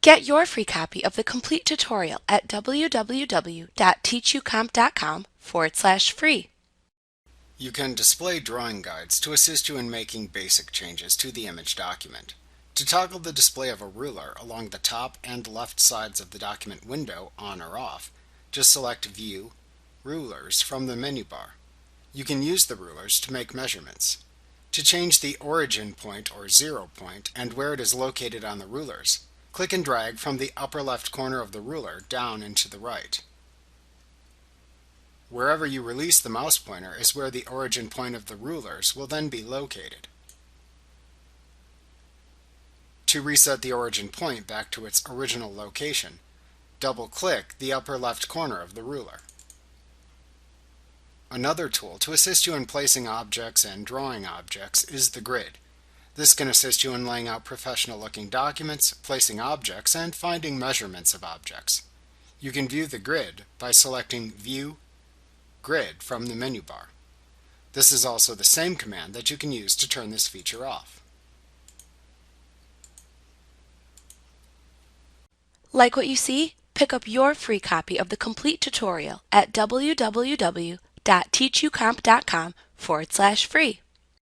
Get your free copy of the complete tutorial at www.teachucomp.com/free. You can display drawing guides to assist you in making basic changes to the image document. To toggle the display of a ruler along the top and left sides of the document window on or off, just select View, Rulers from the menu bar. You can use the rulers to make measurements. To change the origin point or 0 point and where it is located on the rulers, click and drag from the upper left corner of the ruler down and to the right. Wherever you release the mouse pointer is where the origin point of the rulers will then be located. To reset the origin point back to its original location, double-click the upper left corner of the ruler. Another tool to assist you in placing objects and drawing objects is the grid. This can assist you in laying out professional-looking documents, placing objects, and finding measurements of objects. You can view the grid by selecting View, Grid from the menu bar. This is also the same command that you can use to turn this feature off. Like what you see? Pick up your free copy of the complete tutorial at www.teachucomp.com/free.